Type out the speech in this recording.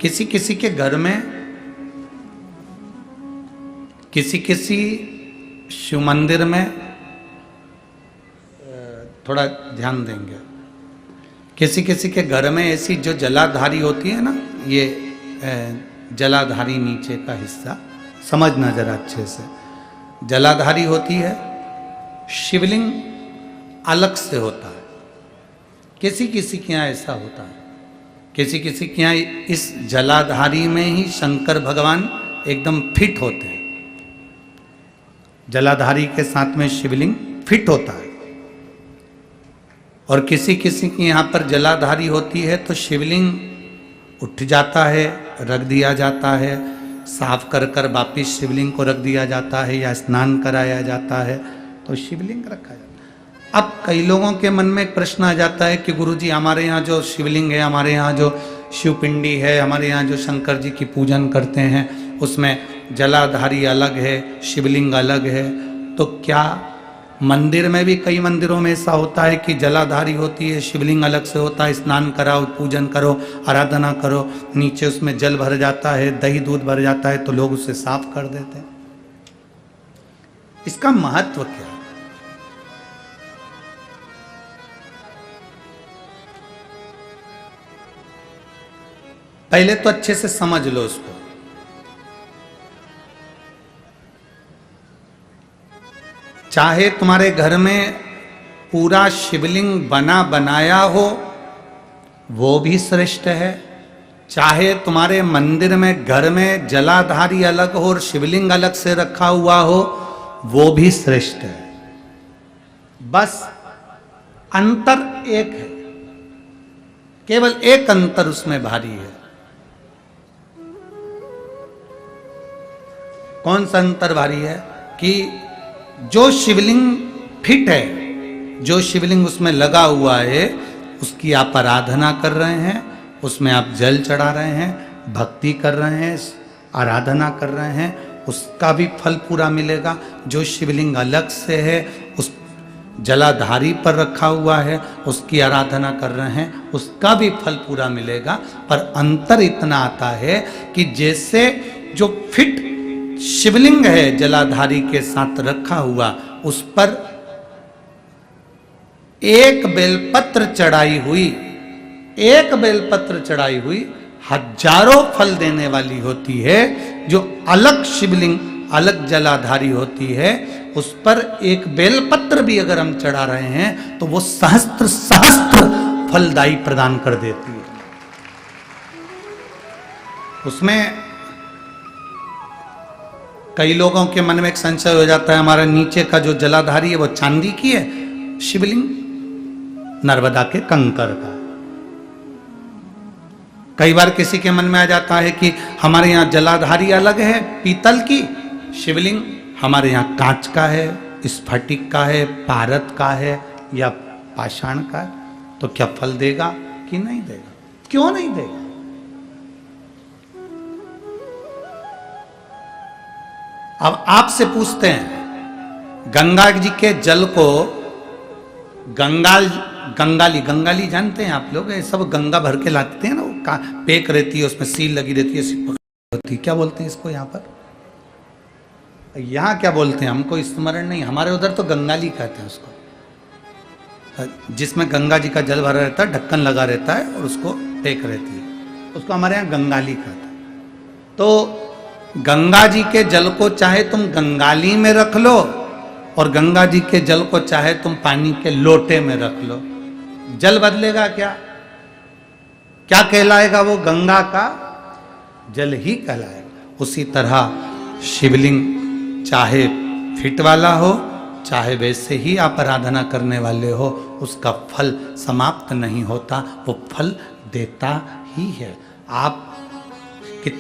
किसी किसी के घर में, किसी किसी शिव मंदिर में, थोड़ा ध्यान देंगे, किसी किसी के घर में ऐसी जो जलाधारी होती है ना, ये जलाधारी नीचे का हिस्सा समझना जरा अच्छे से, जलाधारी होती है, शिवलिंग अलग से होता है। किसी किसी के यहाँ ऐसा होता है, किसी किसी के यहाँ इस जलाधारी में ही शंकर भगवान एकदम फिट होते हैं, जलाधारी के साथ में शिवलिंग फिट होता है। और किसी किसी के यहाँ पर जलाधारी होती है तो शिवलिंग उठ जाता है, रख दिया जाता है, साफ कर कर वापिस शिवलिंग को रख दिया जाता है, या स्नान कराया जाता है तो शिवलिंग रखा जाता है। अब कई लोगों के मन में एक प्रश्न आ जाता है कि गुरुजी हमारे यहाँ जो शिवलिंग है, हमारे यहाँ जो शिवपिंडी है, हमारे यहाँ जो शंकर जी की पूजन करते हैं उसमें जलाधारी अलग है, शिवलिंग अलग है, तो क्या मंदिर में भी कई मंदिरों में ऐसा होता है कि जलाधारी होती है, शिवलिंग अलग से होता है, स्नान कराओ, पूजन करो, आराधना करो, नीचे उसमें जल भर जाता है, दही दूध भर जाता है तो लोग उसे साफ कर देते हैं। इसका महत्व क्या है? पहले तो अच्छे से समझ लो उसको। चाहे तुम्हारे घर में पूरा शिवलिंग बना बनाया हो वो भी श्रेष्ठ है, चाहे तुम्हारे मंदिर में घर में जलाधारी अलग हो और शिवलिंग अलग से रखा हुआ हो वो भी श्रेष्ठ है। बस अंतर एक है, केवल एक अंतर उसमें भारी है। कौन सा अंतर भारी है? कि जो शिवलिंग फिट है, जो शिवलिंग उसमें लगा हुआ है, उसकी आप आराधना कर रहे हैं, उसमें आप जल चढ़ा रहे हैं, भक्ति कर रहे हैं, आराधना कर रहे हैं, उसका भी फल पूरा मिलेगा। जो शिवलिंग अलग से है, उस जलाधारी पर रखा हुआ है, उसकी आराधना कर रहे हैं, उसका भी फल पूरा मिलेगा। पर अंतर इतना आता है कि जैसे जो फिट शिवलिंग है जलाधारी के साथ रखा हुआ, उस पर एक बेलपत्र चढ़ाई हुई, एक बेलपत्र चढ़ाई हुई हजारों फल देने वाली होती है। जो अलग शिवलिंग अलग जलाधारी होती है उस पर एक बेलपत्र भी अगर हम चढ़ा रहे हैं तो वो सहस्त्र सहस्त्र फलदायी प्रदान कर देती है। उसमें कई लोगों के मन में एक संशय हो जाता है, हमारा नीचे का जो जलाधारी है वो चांदी की है, शिवलिंग नर्मदा के कंकर का। कई बार किसी के मन में आ जाता है कि हमारे यहाँ जलाधारी अलग है पीतल की, शिवलिंग हमारे यहाँ कांच का है, स्फटिक का है, पारद का है या पाषाण का है, तो क्या फल देगा कि नहीं देगा? क्यों नहीं देगा? अब आपसे पूछते हैं, गंगा जी के जल को गंगाली जानते हैं आप लोग? ये सब गंगा भर के लाते हैं ना, वो पेक रहती है, उसमें सील लगी रहती है, होती, क्या बोलते हैं इसको यहाँ पर? यहाँ क्या बोलते हैं हमको स्मरण नहीं, हमारे उधर तो गंगाली कहते हैं उसको, जिसमें गंगा जी का जल भरा रहता है, ढक्कन लगा रहता है और उसको पेक रहती है, उसको हमारे यहाँ गंगाली कहते हैं। तो गंगा जी के जल को चाहे तुम गंगाली में रख लो और गंगा जी के जल को चाहे तुम पानी के लोटे में रख लो, जल बदलेगा क्या? क्या कहलाएगा? वो गंगा का जल ही कहलाएगा। उसी तरह शिवलिंग चाहे फिट वाला हो, चाहे वैसे ही आप आराधना करने वाले हो, उसका फल समाप्त नहीं होता, वो फल देता ही है। आप